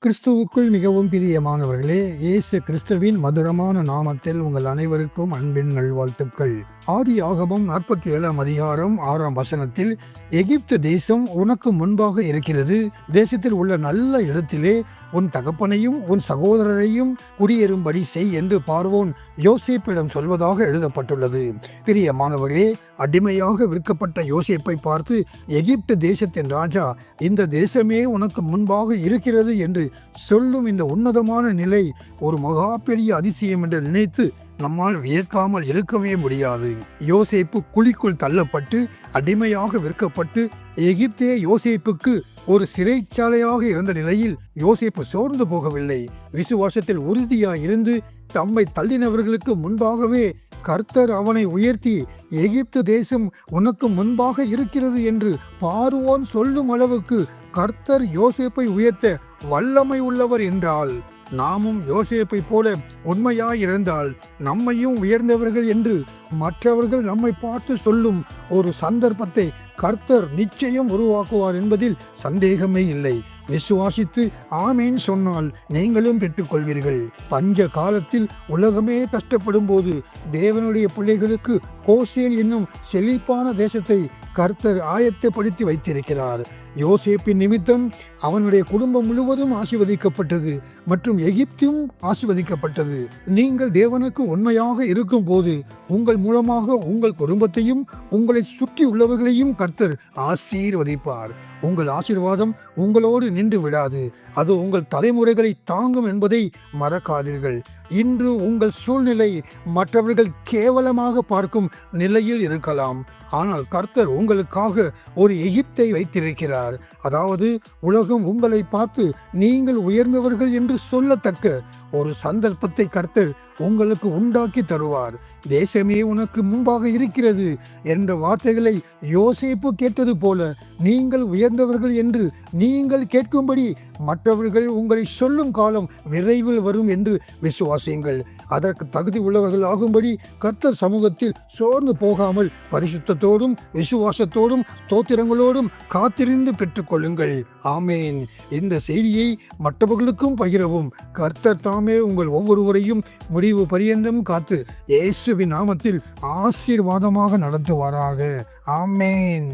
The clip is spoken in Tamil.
கிறிஸ்துவுக்குள் மிகவும் பிரியமானவர்களே, இயேசு கிறிஸ்துவின் மதுரமான நாமத்தில் உங்கள் அனைவருக்கும் அன்பின் நல்வாழ்த்துக்கள். ஆதியாகமம் 47ஆம் அதிகாரம் 6ஆம் வசனத்தில், எகிப்து தேசம் உனக்கு முன்பாக இருக்கிறது. தேசத்தில் உள்ள நல்ல இடத்திலே உன் தகப்பனையும் உன் சகோதரரையும் குடியேறும்படி செய் என்று பார்வோன் யோசேப்பிடம் சொல்வதாக எழுதப்பட்டுள்ளது. பிரியமானவர்களே, அடிமையாக விற்கப்பட்ட யோசேப்பை பார்த்து எகிப்து தேசத்தின் ராஜா, இந்த தேசமே உனக்கு முன்பாக இருக்கிறது என்று சொல்லும் இந்த உன்னதமான நிலை ஒரு மகா பெரிய அதிசயம் என்று நினைத்து நம்மால் வியக்காமல் இருக்கவே முடியாது. யோசேப்பு குழிக்குள் தள்ளப்பட்டு அடிமையாக விற்கப்பட்டு எகிப்தே யோசேப்புக்கு ஒரு சிறைச்சாலையாக இருந்த நிலையில் யோசேப்பு சோர்ந்து போகவில்லை. விசுவாசத்தில் உறுதியாய் இருந்து தம்மை தள்ளினவர்களுக்கு முன்பாகவே கர்த்தர் அவனை உயர்த்தி, எகிப்து தேசம் உனக்கு முன்பாக இருக்கிறது என்று பார்வோன் சொல்லும் அளவுக்கு கர்த்தர் யோசேப்பை உயர்த்த வல்லமை உள்ளவர் என்றால், நாமும் யோசேப்பை போல உண்மையாயிருந்தால் நம்மையும் உயர்ந்தவர்கள் என்று மற்றவர்கள் நம்மை பார்த்து சொல்லும் ஒரு சந்தர்ப்பத்தை கர்த்தர் நிச்சயம் உருவாக்குவார் என்பதில் சந்தேகமே இல்லை. விசுவாசித்து ஆமேன் சொன்னால் நீங்களும் பெற்றுக்கொள்வீர்கள். பஞ்ச காலத்தில் உலகமே கஷ்டப்படும் போது தேவனுடைய பிள்ளைகளுக்கு கோசேன் என்னும் செழிப்பான தேசத்தை கர்த்தர் ஆயத்தப்படுத்தி வைத்திருக்கிறார். யோசேப்பின் நிமித்தம் அவனுடைய குடும்பம் முழுவதும் ஆசீர்வதிக்கப்பட்டது மற்றும் எகிப்தும் ஆசீர்வதிக்கப்பட்டது. நீங்கள் தேவனுக்கு உண்மையாக இருக்கும் போது உங்கள் மூலமாக உங்கள் குடும்பத்தையும் உங்களை சுற்றி உள்ளவர்களையும் கர்த்தர் ஆசீர்வதிப்பார். உங்கள் ஆசீர்வாதம் உங்களோடு நின்று விடாது, அது உங்கள் தலைமுறைகளை தாங்கும் என்பதை மறக்காதீர்கள். இன்று உங்கள் சூழ்நிலை மற்றவர்கள் கேவலமாக பார்க்கும் நிலையில் இருக்கலாம், ஆனால் கர்த்தர் உங்களுக்காக ஒரு எகிப்தை வைத்திருக்கிறார். அதாவது உலகம் உங்களை பார்த்து நீங்கள் உயர்ந்தவர்கள் என்று சொல்லத்தக்க ஒரு சந்தர்ப்பத்தை கர்த்தர் உங்களுக்கு உண்டாக்கி தருவார். தேசமே உனக்கு முன்பாக இருக்கிறது என்ற வார்த்தைகளை யோசேப்பு கேட்டது போல நீங்கள் உயர்ந்தவர்கள் என்று நீங்கள் கேட்கும்படி மற்றவர்கள் உங்களை சொல்லும் காலம் விரைவில் வரும் என்று விசுவாசியுங்கள். அதற்கு தகுதி உள்ளவர்கள் ஆகும்படி கர்த்தர் சமூகத்தில் சோர்ந்து போகாமல் பரிசுத்தத்தோடும் விசுவாசத்தோடும் ஸ்தோத்திரங்களோடும் காத்திருந்து பெற்றுக்கொள்ளுங்கள். ஆமேன். இந்த செய்தியை மற்றவர்களுக்கும் பகிரவும். கர்த்தர் தாமே உங்கள் ஒவ்வொருவரையும் முடிவு பரியந்தம் காத்து இயேசுவின் நாமத்தில் ஆசீர்வாதமாக நடத்துவாராக. ஆமேன்.